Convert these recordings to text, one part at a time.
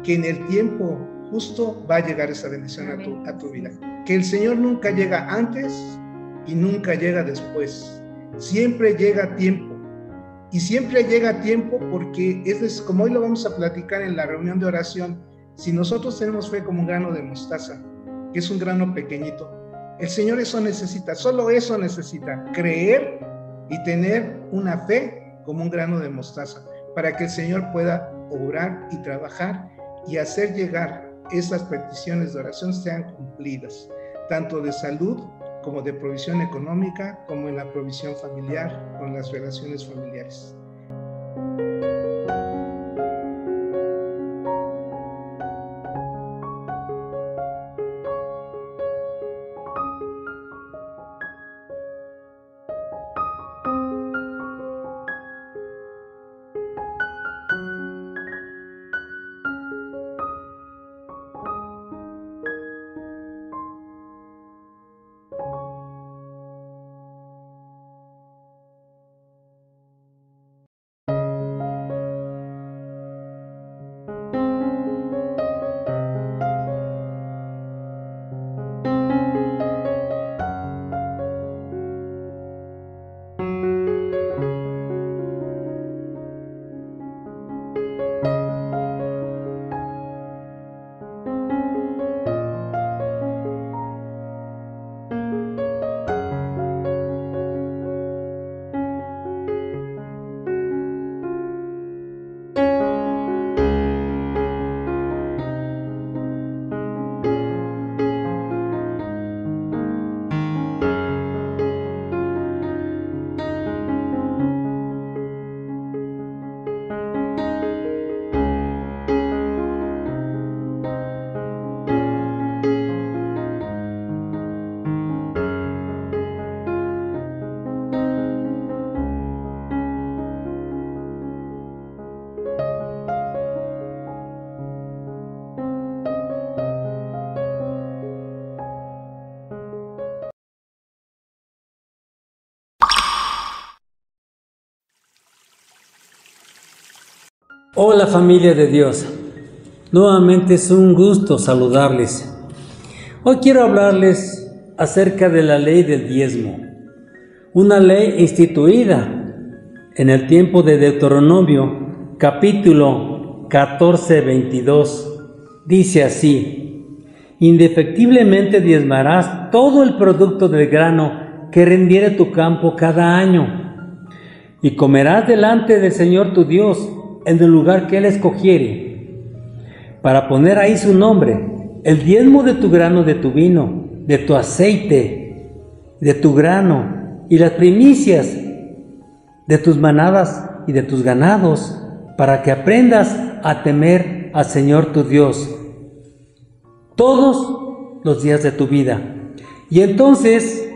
que en el tiempo justo va a llegar esa bendición a tu vida. Que el Señor nunca llega antes y nunca llega después. Siempre llega a tiempo. Y siempre llega a tiempo porque como hoy lo vamos a platicar en la reunión de oración, si nosotros tenemos fe como un grano de mostaza, que es un grano pequeñito, el Señor eso necesita, solo eso necesita, creer y tener una fe como un grano de mostaza, para que el Señor pueda obrar y trabajar y hacer llegar esas peticiones de oración sean cumplidas, tanto de salud como de provisión económica, como en la provisión familiar, con las relaciones familiares. Hola familia de Dios, nuevamente es un gusto saludarles. Hoy quiero hablarles acerca de la ley del diezmo, una ley instituida en el tiempo de Deuteronomio, capítulo 14:22, dice así: indefectiblemente diezmarás todo el producto del grano que rendiere tu campo cada año, y comerás delante del Señor tu Dios en el lugar que Él escogiere, para poner ahí su nombre, el diezmo de tu grano, de tu vino, de tu aceite, de tu grano, y las primicias de tus manadas y de tus ganados, para que aprendas a temer al Señor tu Dios todos los días de tu vida. Y entonces,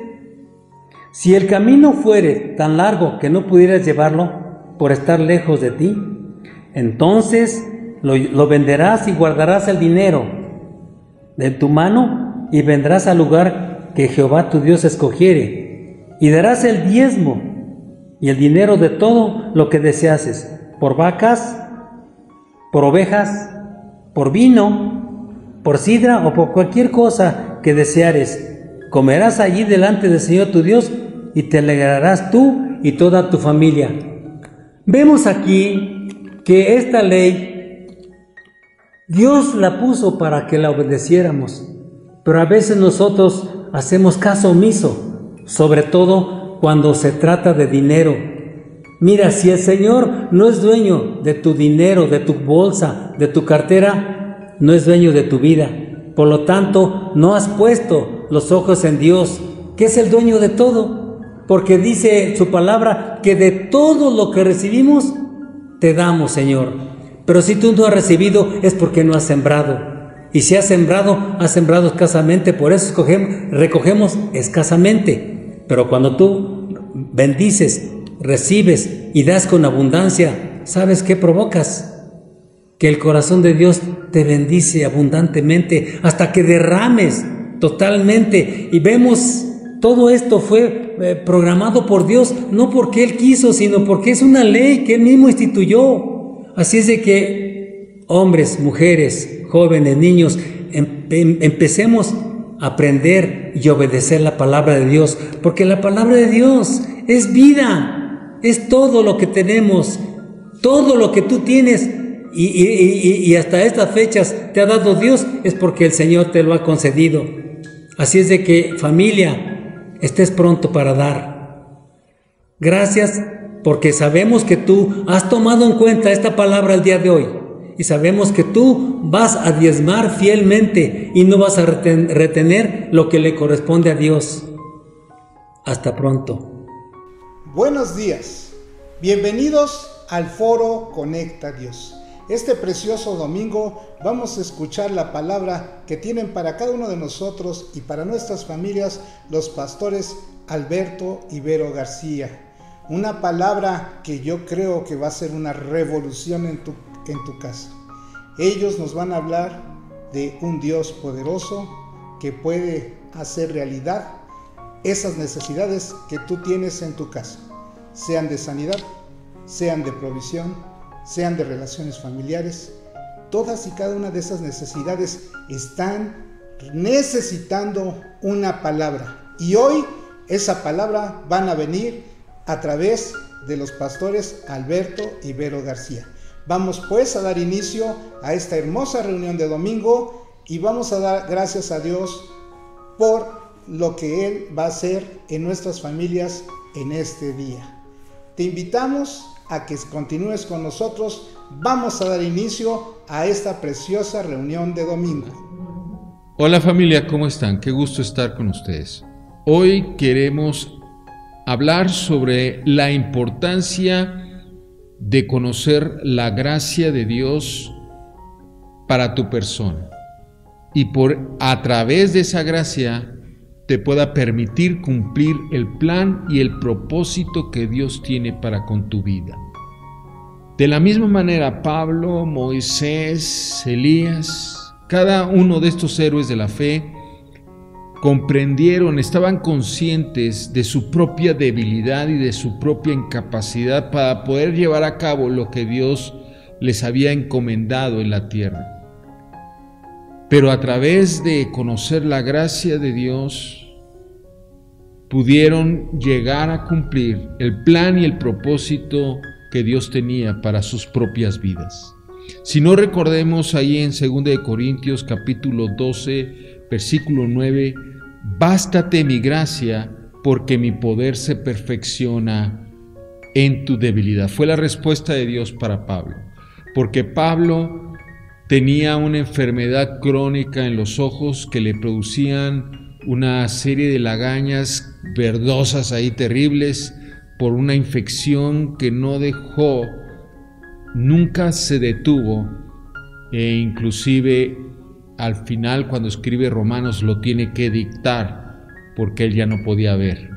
si el camino fuere tan largo que no pudieras llevarlo por estar lejos de ti, entonces lo venderás y guardarás el dinero de tu mano y vendrás al lugar que Jehová tu Dios escogiere, y darás el diezmo y el dinero de todo lo que deseases, por vacas, por ovejas, por vino, por sidra o por cualquier cosa que deseares. Comerás allí delante del Señor tu Dios y te alegrarás tú y toda tu familia. Vemos aquí que esta ley Dios la puso para que la obedeciéramos, pero a veces nosotros hacemos caso omiso, sobre todo cuando se trata de dinero. Mira, si el Señor no es dueño de tu dinero, de tu bolsa, de tu cartera, no es dueño de tu vida. Por lo tanto, no has puesto los ojos en Dios, que es el dueño de todo, porque dice su palabra que de todo lo que recibimos te damos, Señor. Pero si tú no has recibido es porque no has sembrado. Y si has sembrado escasamente, por eso recogemos escasamente. Pero cuando tú bendices, recibes y das con abundancia, ¿sabes qué provocas? Que el corazón de Dios te bendice abundantemente hasta que derrames totalmente. Y vemos, todo esto fue programado por Dios, no porque Él quiso, sino porque es una ley que Él mismo instituyó. Así es de que hombres, mujeres, jóvenes, niños, empecemos a aprender y obedecer la palabra de Dios, porque la palabra de Dios es vida, es todo lo que tenemos, todo lo que tú tienes y hasta estas fechas te ha dado Dios, es porque el Señor te lo ha concedido. Así es de que, familia, estés pronto para dar. Gracias, porque sabemos que tú has tomado en cuenta esta palabra el día de hoy. Y sabemos que tú vas a diezmar fielmente y no vas a retener lo que le corresponde a Dios. Hasta pronto. Buenos días. Bienvenidos al Foro Conecta Dios. Este precioso domingo vamos a escuchar la palabra que tienen para cada uno de nosotros y para nuestras familias los pastores Alberto y Vero García. Una palabra que yo creo que va a ser una revolución en tu casa. Ellos nos van a hablar de un Dios poderoso que puede hacer realidad esas necesidades que tú tienes en tu casa, sean de sanidad, sean de provisión, sean de relaciones familiares. Todas y cada una de esas necesidades están necesitando una palabra, y hoy esa palabra van a venir a través de los pastores Alberto y Vero García. Vamos pues a dar inicio a esta hermosa reunión de domingo y vamos a dar gracias a Dios por lo que Él va a hacer en nuestras familias en este día. Te invitamos a que continúes con nosotros. Vamos a dar inicio a esta preciosa reunión de domingo. Hola familia, ¿cómo están? Qué gusto estar con ustedes. Hoy queremos hablar sobre la importancia de conocer la gracia de Dios para tu persona y a través de esa gracia te pueda permitir cumplir el plan y el propósito que Dios tiene para con tu vida. De la misma manera, Pablo, Moisés, Elías, cada uno de estos héroes de la fe comprendieron, estaban conscientes de su propia debilidad y de su propia incapacidad para poder llevar a cabo lo que Dios les había encomendado en la tierra. Pero a través de conocer la gracia de Dios, pudieron llegar a cumplir el plan y el propósito que Dios tenía para sus propias vidas. Si no, recordemos ahí en 2 Corintios capítulo 12, versículo 9, bástate mi gracia, porque mi poder se perfecciona en tu debilidad. Fue la respuesta de Dios para Pablo, porque Pablo tenía una enfermedad crónica en los ojos que le producían una serie de lagañas verdosas ahí terribles por una infección que no dejó, nunca se detuvo, e inclusive al final, cuando escribe Romanos, lo tiene que dictar porque él ya no podía ver.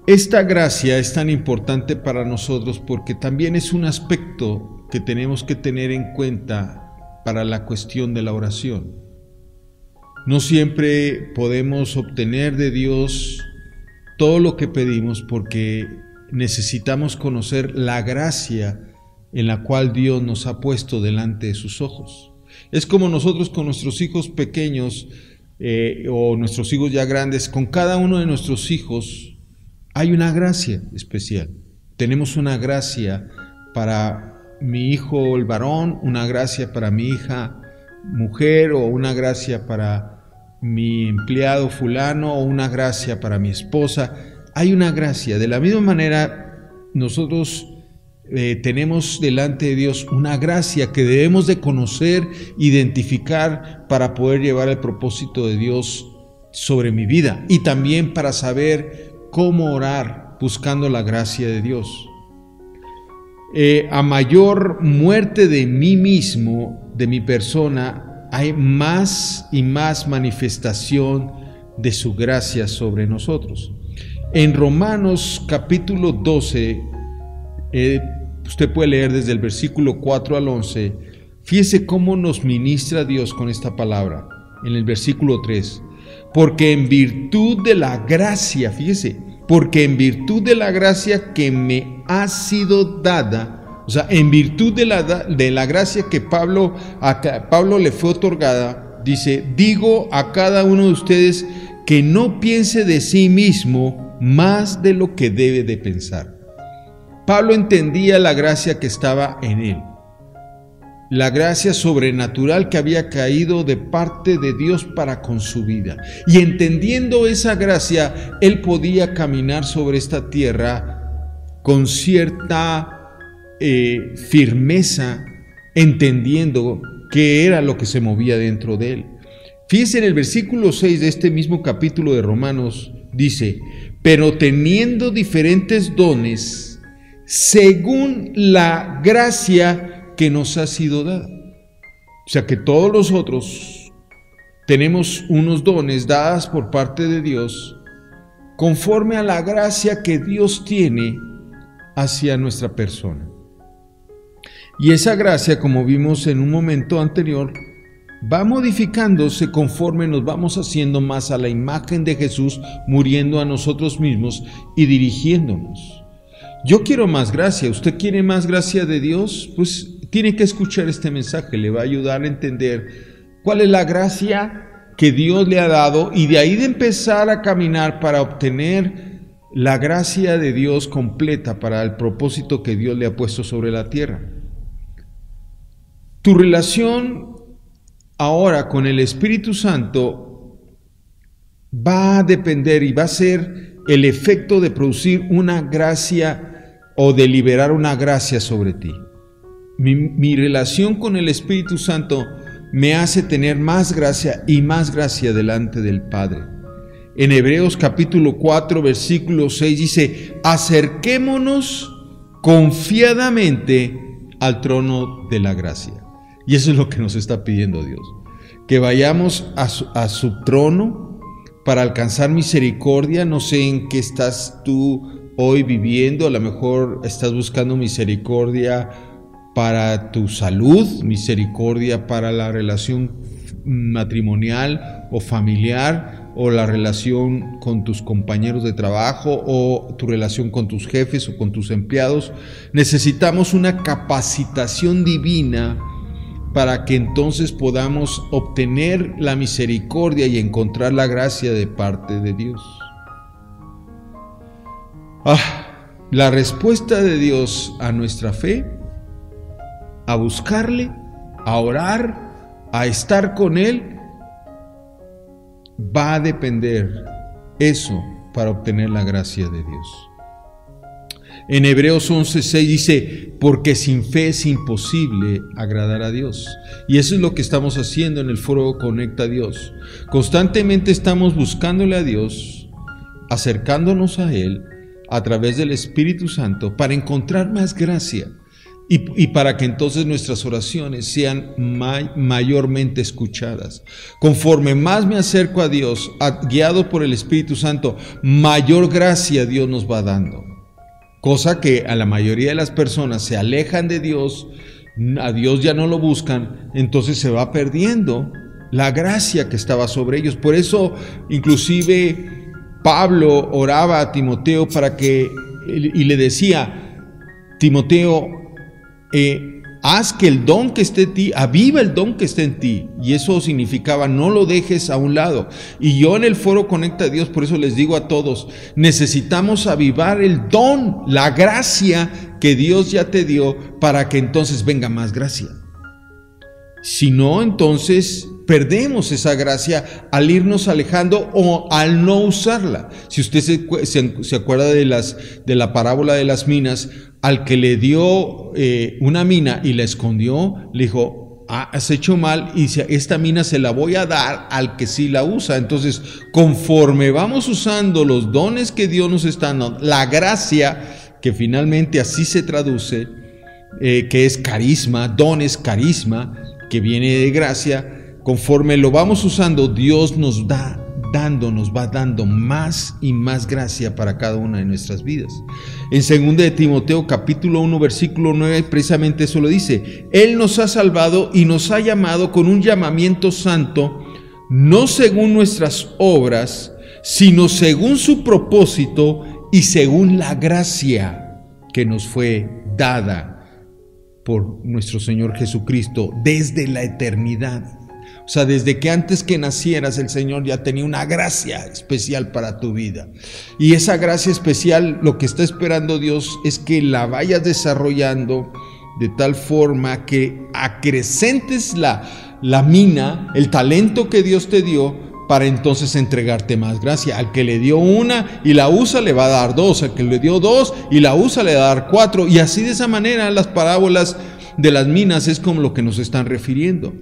Esta gracia es tan importante para nosotros porque también es un aspecto que tenemos que tener en cuenta para la cuestión de la oración. No siempre podemos obtener de Dios todo lo que pedimos porque necesitamos conocer la gracia en la cual Dios nos ha puesto delante de sus ojos. Es como nosotros con nuestros hijos pequeños o nuestros hijos ya grandes, con cada uno de nuestros hijos hay una gracia especial. Tenemos una gracia para mi hijo el varón, una gracia para mi hija mujer, o una gracia para mi empleado fulano, o una gracia para mi esposa. Hay una gracia. De la misma manera, nosotros tenemos delante de Dios una gracia que debemos de conocer, identificar para poder llevar el propósito de Dios sobre mi vida y también para saber cómo orar buscando la gracia de Dios. A mayor muerte de mí mismo, de mi persona, hay más y más manifestación de su gracia sobre nosotros. En Romanos capítulo 12, usted puede leer desde el versículo 4 al 11, fíjese cómo nos ministra Dios con esta palabra. En el versículo 3, porque en virtud de la gracia, fíjese, porque en virtud de la gracia que me ha sido dada, O sea, en virtud de la gracia que a Pablo le fue otorgada, dice, digo a cada uno de ustedes que no piense de sí mismo más de lo que debe de pensar. Pablo entendía la gracia que estaba en él, la gracia sobrenatural que había caído de parte de Dios para con su vida. Y entendiendo esa gracia, él podía caminar sobre esta tierra con cierta firmeza, entendiendo qué era lo que se movía dentro de él. Fíjense en el versículo 6 de este mismo capítulo de Romanos, dice, pero teniendo diferentes dones, según la gracia que nos ha sido dada. O sea que todos nosotros tenemos unos dones dadas por parte de Dios, conforme a la gracia que Dios tiene hacia nuestra persona. Y esa gracia, como vimos en un momento anterior, va modificándose conforme nos vamos haciendo más a la imagen de Jesús, muriendo a nosotros mismos y dirigiéndonos. Yo quiero más gracia. ¿Usted quiere más gracia de Dios? Pues tiene que escuchar este mensaje. Le va a ayudar a entender cuál es la gracia que Dios le ha dado y de ahí de empezar a caminar para obtener la gracia de Dios completa para el propósito que Dios le ha puesto sobre la tierra. Tu relación ahora con el Espíritu Santo va a depender y va a ser el efecto de producir una gracia o de liberar una gracia sobre ti. Mi relación con el Espíritu Santo me hace tener más gracia y más gracia delante del Padre. En Hebreos capítulo 4 versículo 6 dice, acerquémonos confiadamente al trono de la gracia. Y eso es lo que nos está pidiendo Dios, que vayamos a su trono para alcanzar misericordia. No sé en qué estás tú hoy viviendo, a lo mejor estás buscando misericordia para tu salud, misericordia para la relación matrimonial o familiar, o la relación con tus compañeros de trabajo, o tu relación con tus jefes o con tus empleados. Necesitamos una capacitación divina para que entonces podamos obtener la misericordia y encontrar la gracia de parte de Dios. La respuesta de Dios a nuestra fe, a buscarle, a orar, a estar con Él, va a depender eso para obtener la gracia de Dios. En Hebreos 11:6 dice, porque sin fe es imposible agradar a Dios. Y eso es lo que estamos haciendo en el foro Conecta a Dios. Constantemente estamos buscándole a Dios, acercándonos a Él a través del Espíritu Santo para encontrar más gracia y para que entonces nuestras oraciones sean mayormente escuchadas. Conforme más me acerco a Dios, guiado por el Espíritu Santo, mayor gracia Dios nos va dando. Cosa que a la mayoría de las personas se alejan de Dios, a Dios ya no lo buscan, entonces se va perdiendo la gracia que estaba sobre ellos. Por eso inclusive Pablo oraba a Timoteo y le decía, Timoteo, haz que el don que esté en ti, aviva el don que esté en ti. Y eso significaba, no lo dejes a un lado. Y yo en el foro Conecta a Dios, por eso les digo a todos, necesitamos avivar el don, la gracia que Dios ya te dio, para que entonces venga más gracia. Si no, entonces perdemos esa gracia al irnos alejando o al no usarla. Si usted se acuerda de la parábola de las minas, al que le dio una mina y la escondió, le dijo, has hecho mal, y esta mina se la voy a dar al que sí la usa. Entonces, conforme vamos usando los dones que Dios nos está dando, la gracia, que finalmente así se traduce, que es carisma, don es carisma, que viene de gracia, conforme lo vamos usando, Dios nos va dando más y más gracia para cada una de nuestras vidas. En 2 de Timoteo capítulo 1 versículo 9 precisamente eso lo dice. Él nos ha salvado y nos ha llamado con un llamamiento santo, no según nuestras obras, sino según su propósito y según la gracia que nos fue dada por nuestro Señor Jesucristo desde la eternidad. O sea, desde que antes que nacieras el Señor ya tenía una gracia especial para tu vida. Y esa gracia especial, lo que está esperando Dios es que la vayas desarrollando de tal forma que acrecentes la mina, el talento que Dios te dio, para entonces entregarte más gracia. Al que le dio una y la usa, le va a dar dos. Al que le dio dos y la usa, le va a dar cuatro. Y así de esa manera las parábolas de las minas es como lo que nos están refiriendo.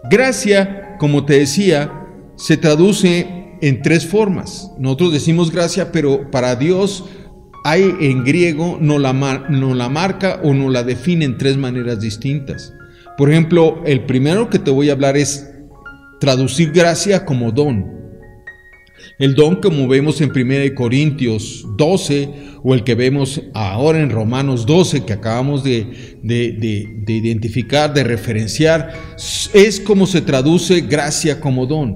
Gracia, como te decía, se traduce en tres formas. Nosotros decimos gracia, pero para Dios hay en griego, no la marca o no la define en tres maneras distintas. Por ejemplo, el primero que te voy a hablar es traducir gracia como don. El don, como vemos en 1 Corintios 12, o el que vemos ahora en Romanos 12, que acabamos de identificar, de referenciar, es como se traduce gracia como don.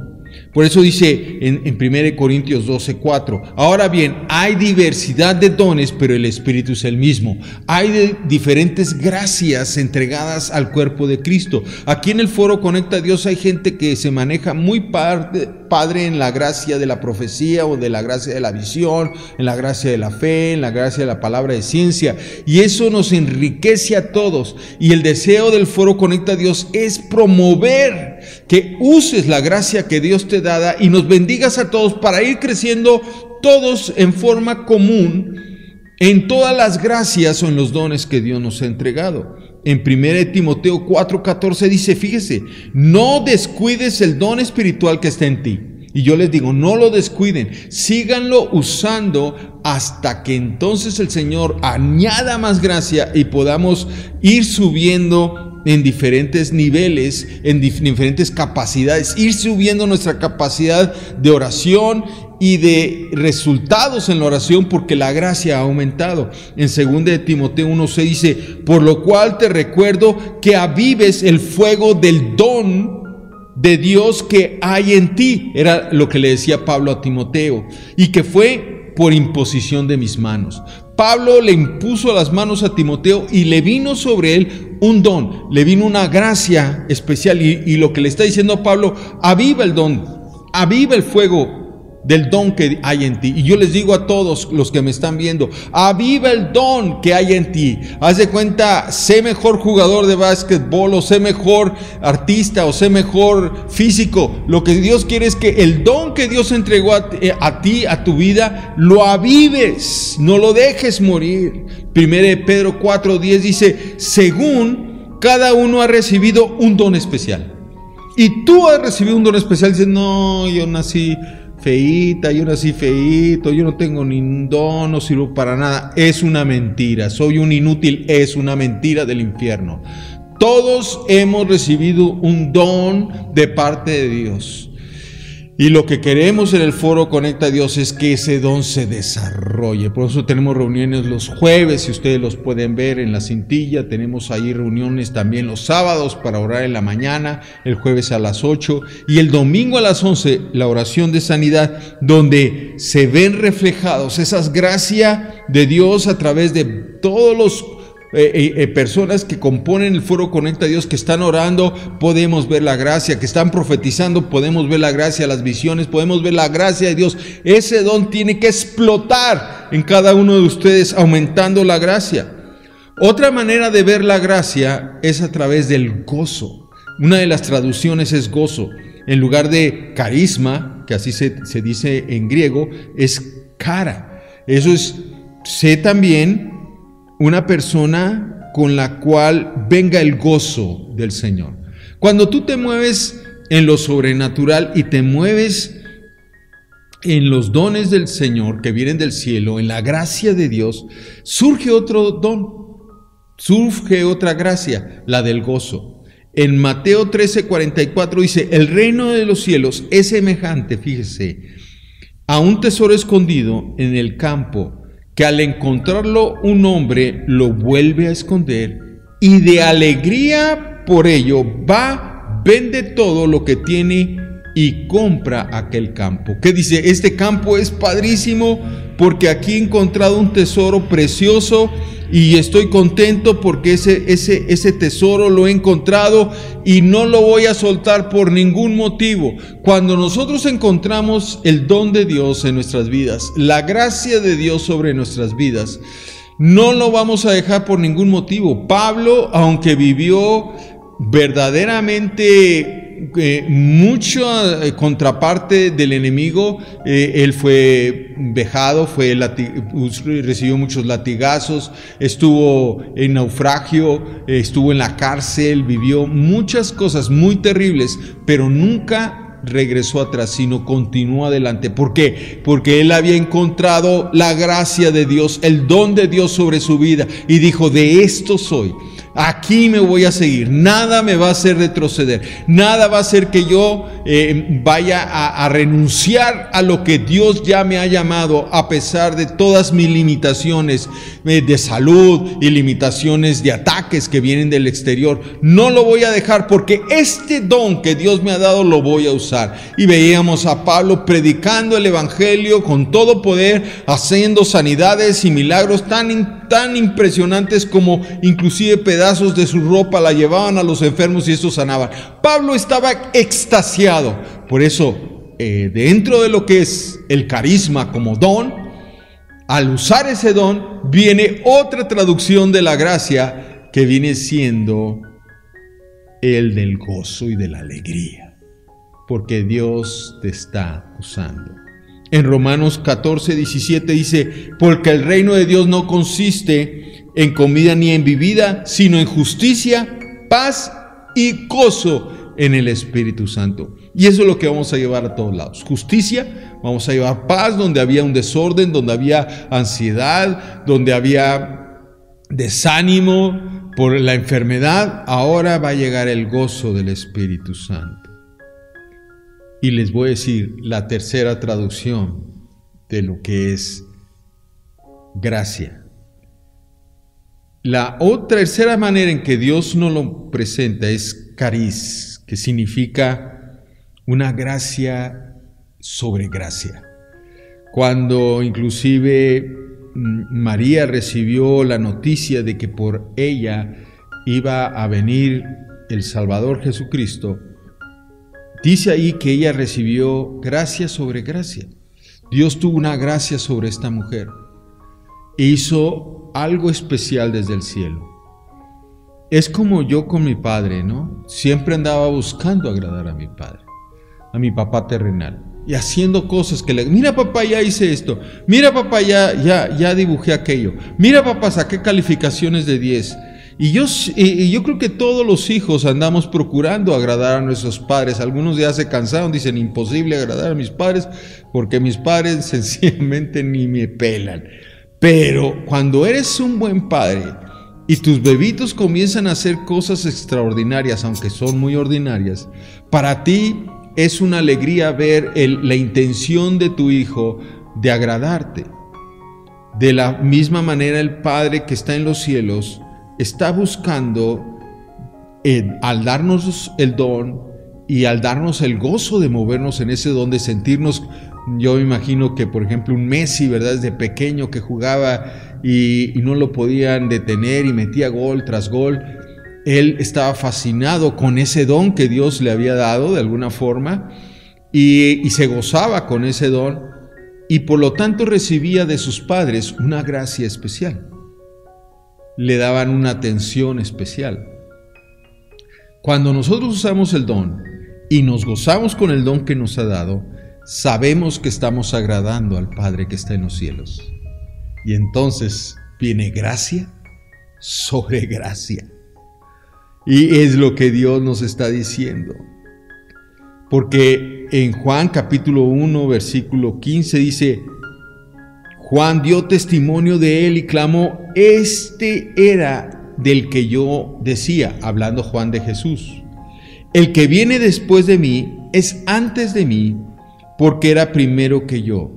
Por eso dice en 1 Corintios 12:4, ahora bien, hay diversidad de dones, pero el Espíritu es el mismo. Hay diferentes gracias entregadas al cuerpo de Cristo. Aquí en el Foro Conecta a Dios hay gente que se maneja muy padre en la gracia de la profecía o de la gracia de la visión, en la gracia de la fe, en la gracia de la palabra de ciencia. Y eso nos enriquece a todos. Y el deseo del Foro Conecta a Dios es promover que uses la gracia que Dios te da y nos bendigas a todos para ir creciendo todos en forma común en todas las gracias o en los dones que Dios nos ha entregado. En 1 Timoteo 4:14 dice, fíjese, no descuides el don espiritual que está en ti. Y yo les digo, no lo descuiden, síganlo usando hasta que entonces el Señor añada más gracia y podamos ir subiendo en diferentes niveles, en diferentes capacidades, ir subiendo nuestra capacidad de oración y de resultados en la oración, porque la gracia ha aumentado. En 2 Timoteo 1:6 dice, por lo cual te recuerdo que avives el fuego del don de Dios que hay en ti. Era lo que le decía Pablo a Timoteo, y que fue por imposición de mis manos. Pablo le impuso las manos a Timoteo y le vino sobre él un don, le vino una gracia especial, y lo que le está diciendo a Pablo, aviva el don, aviva el fuego del don que hay en ti. Y yo les digo a todos los que me están viendo, aviva el don que hay en ti. Haz de cuenta, sé mejor jugador de básquetbol, o sé mejor artista, o sé mejor físico. Lo que Dios quiere es que el don que Dios entregó a ti, a tu vida, lo avives, no lo dejes morir. 1 Pedro 4:10 dice, según cada uno ha recibido un don especial. Y tú has recibido un don especial. Dices, no, yo nací feíta, yo nací feíto, yo no tengo ni un don, no sirvo para nada. Es una mentira, soy un inútil, es una mentira del infierno. Todos hemos recibido un don de parte de Dios. Y lo que queremos en el Foro Conecta a Dios es que ese don se desarrolle. Por eso tenemos reuniones los jueves, si ustedes los pueden ver en la cintilla. Tenemos ahí reuniones también los sábados para orar en la mañana, el jueves a las 8 y el domingo a las 11, la oración de sanidad, donde se ven reflejados esas gracias de Dios a través de todos los personas que componen el Foro Conecta a Dios, que están orando, podemos ver la gracia, que están profetizando, podemos ver la gracia, las visiones, podemos ver la gracia de Dios. Ese don tiene que explotar en cada uno de ustedes, aumentando la gracia. Otra manera de ver la gracia es a través del gozo. Una de las traducciones es gozo. En lugar de carisma, que así se dice en griego, es cara. Eso es, sé también una persona con la cual venga el gozo del Señor. Cuando tú te mueves en lo sobrenatural y te mueves en los dones del Señor que vienen del cielo, en la gracia de Dios, surge otro don, surge otra gracia, la del gozo. En Mateo 13:44 dice, el reino de los cielos es semejante, fíjese, a un tesoro escondido en el campo, que al encontrarlo un hombre lo vuelve a esconder y de alegría por ello va, vende todo lo que tiene y compra aquel campo. ¿Qué dice? Este campo es padrísimo porque aquí he encontrado un tesoro precioso y estoy contento porque ese tesoro lo he encontrado y no lo voy a soltar por ningún motivo. Cuando nosotros encontramos el don de Dios en nuestras vidas, la gracia de Dios sobre nuestras vidas, no lo vamos a dejar por ningún motivo. Pablo, aunque vivió verdaderamente mucha contraparte del enemigo, él fue vejado, recibió muchos latigazos, estuvo en naufragio, estuvo en la cárcel, vivió muchas cosas muy terribles, pero nunca regresó atrás, sino continuó adelante. ¿Por qué? Porque él había encontrado la gracia de Dios, el don de Dios sobre su vida, y dijo: de esto soy. Aquí me voy a seguir, nada me va a hacer retroceder, nada va a hacer que yo vaya a renunciar a lo que Dios ya me ha llamado, a pesar de todas mis limitaciones de salud y limitaciones de ataques que vienen del exterior. No lo voy a dejar, porque este don que Dios me ha dado lo voy a usar. Y veíamos a Pablo predicando el evangelio con todo poder, haciendo sanidades y milagros tan impresionantes como inclusive pedazos de su ropa la llevaban a los enfermos y estos sanaban. Pablo estaba extasiado. Por eso, dentro de lo que es el carisma como don, al usar ese don, viene otra traducción de la gracia que viene siendo el del gozo y de la alegría, porque Dios te está usando. En Romanos 14:17 dice: porque el reino de Dios no consiste en comida ni en bebida, sino en justicia, paz y gozo en el Espíritu Santo. Y eso es lo que vamos a llevar a todos lados. Justicia, vamos a llevar paz donde había un desorden, donde había ansiedad, donde había desánimo por la enfermedad. Ahora va a llegar el gozo del Espíritu Santo. Y les voy a decir la tercera traducción de lo que es gracia. La tercera manera en que Dios nos lo presenta es cariz, que significa una gracia sobre gracia. Cuando inclusive María recibió la noticia de que por ella iba a venir el Salvador Jesucristo, dice ahí que ella recibió gracia sobre gracia. Dios tuvo una gracia sobre esta mujer e hizo algo especial desde el cielo. Es como yo con mi padre, ¿no? Siempre andaba buscando agradar a mi padre, a mi papá terrenal, y haciendo cosas que mira papá, ya hice esto, mira papá, ya dibujé aquello, mira papá, saqué calificaciones de 10. Y yo creo que todos los hijos andamos procurando agradar a nuestros padres. Algunos ya se cansaron, dicen: imposible agradar a mis padres, porque mis padres sencillamente ni me pelan. Pero cuando eres un buen padre y tus bebitos comienzan a hacer cosas extraordinarias, aunque son muy ordinarias, para ti es una alegría ver la intención de tu hijo de agradarte. De la misma manera, el Padre que está en los cielos está buscando, al darnos el don y al darnos el gozo de movernos en ese don, de sentirnos. Yo me imagino que, por ejemplo, un Messi, ¿verdad?, desde pequeño que jugaba y no lo podían detener y metía gol tras gol. Él estaba fascinado con ese don que Dios le había dado de alguna forma y se gozaba con ese don, y por lo tanto recibía de sus padres una gracia especial. Le daban una atención especial. Cuando nosotros usamos el don y nos gozamos con el don que nos ha dado, sabemos que estamos agradando al Padre que está en los cielos. Y entonces viene gracia sobre gracia. Y es lo que Dios nos está diciendo. Porque en Juan capítulo 1, versículo 15 dice: Juan dio testimonio de él y clamó: este era del que yo decía, hablando Juan de Jesús. El que viene después de mí es antes de mí, porque era primero que yo,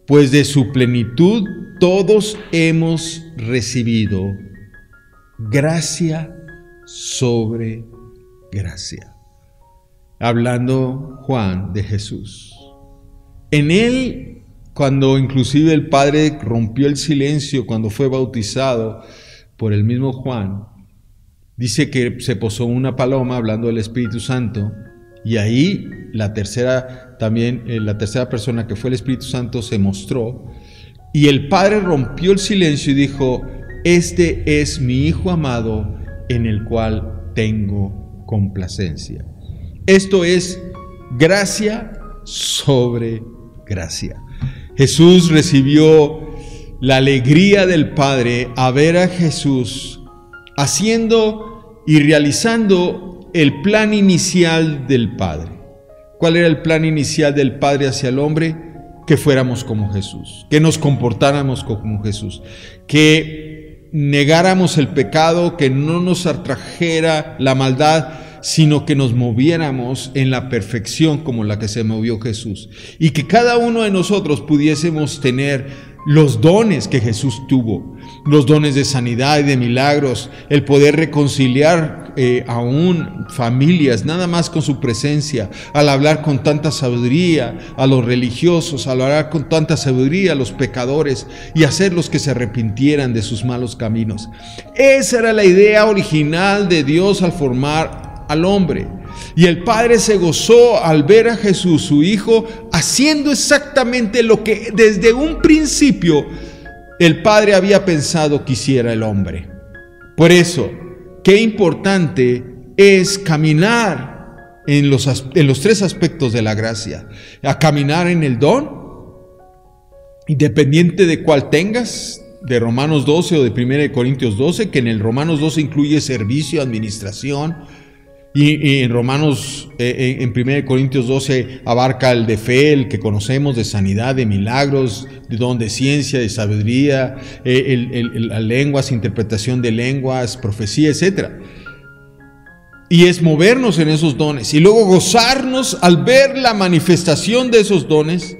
pues de su plenitud todos hemos recibido gracia sobre gracia. Hablando Juan de Jesús. En él, cuando inclusive el Padre rompió el silencio cuando fue bautizado, por el mismo Juan, dice que se posó una paloma hablando del Espíritu Santo, y ahí la tercera persona, que fue el Espíritu Santo, se mostró, y el Padre rompió el silencio y dijo: este es mi Hijo amado, en el cual tengo complacencia. Esto es gracia sobre gracia. Jesús recibió la alegría del Padre a ver a Jesús haciendo y realizando el plan inicial del Padre. ¿Cuál era el plan inicial del Padre hacia el hombre? Que fuéramos como Jesús, que nos comportáramos como Jesús, que negáramos el pecado, que no nos atrajera la maldad, sino que nos moviéramos en la perfección como la que se movió Jesús, y que cada uno de nosotros pudiésemos tener los dones que Jesús tuvo, los dones de sanidad y de milagros, el poder reconciliar aún familias, nada más con su presencia, al hablar con tanta sabiduría a los religiosos, al hablar con tanta sabiduría a los pecadores y hacerlos que se arrepintieran de sus malos caminos. Esa era la idea original de Dios al formar al hombre. Y el Padre se gozó al ver a Jesús, su Hijo, haciendo exactamente lo que desde un principio el Padre había pensado que hiciera el hombre. Por eso, qué importante es caminar en los tres aspectos de la gracia. A caminar en el don, independiente de cuál tengas, de Romanos 12 o de 1 Corintios 12, que en el Romanos 12 incluye servicio, administración, y en Romanos, en 1 Corintios 12 abarca el de fe, el que conocemos, de sanidad, de milagros, de don de ciencia, de sabiduría, las lenguas, interpretación de lenguas, profecía, etc. Y es movernos en esos dones y luego gozarnos al ver la manifestación de esos dones.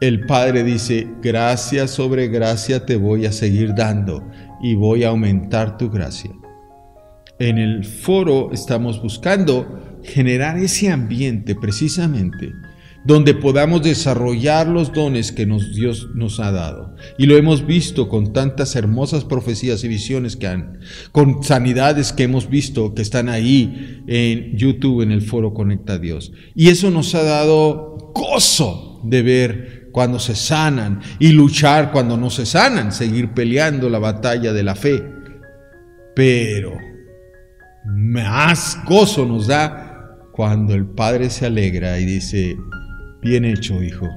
El Padre dice: gracia sobre gracia te voy a seguir dando y voy a aumentar tu gracia. En el foro estamos buscando generar ese ambiente precisamente donde podamos desarrollar los dones que Dios nos ha dado. Y lo hemos visto con tantas hermosas profecías y visiones con sanidades que hemos visto que están ahí en YouTube, en el foro Conecta a Dios. Y eso nos ha dado gozo de ver cuando se sanan y luchar cuando no se sanan, seguir peleando la batalla de la fe. Pero más gozo nos da cuando el Padre se alegra y dice: bien hecho, hijo,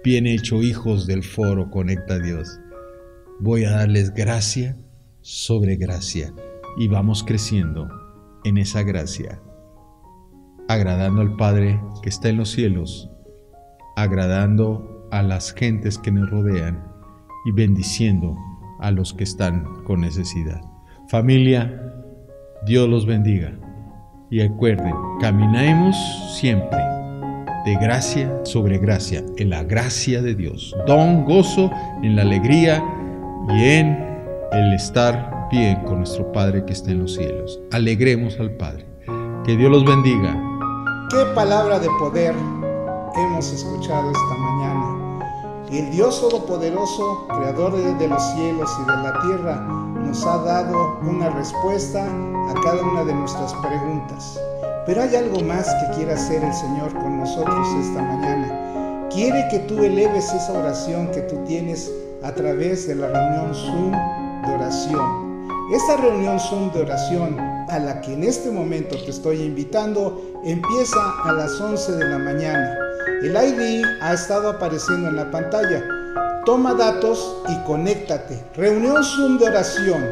bien hecho, hijos del foro Conecta a Dios. Voy a darles gracia sobre gracia y vamos creciendo en esa gracia, agradando al Padre que está en los cielos, agradando a las gentes que nos rodean y bendiciendo a los que están con necesidad. Familia, Dios los bendiga y recuerden, caminemos siempre de gracia sobre gracia, en la gracia de Dios. Don, gozo en la alegría y en el estar bien con nuestro Padre que está en los cielos. Alegremos al Padre. Que Dios los bendiga. Qué palabra de poder hemos escuchado esta mañana. El Dios Todopoderoso, Creador de los cielos y de la tierra, nos ha dado una respuesta a cada una de nuestras preguntas. Pero hay algo más que quiere hacer el Señor con nosotros esta mañana. Quiere que tú eleves esa oración que tú tienes a través de la reunión Zoom de oración. Esta reunión Zoom de oración, a la que en este momento te estoy invitando, empieza a las 11 de la mañana. El ID ha estado apareciendo en la pantalla. Toma datos y conéctate. Reunión Zoom de oración.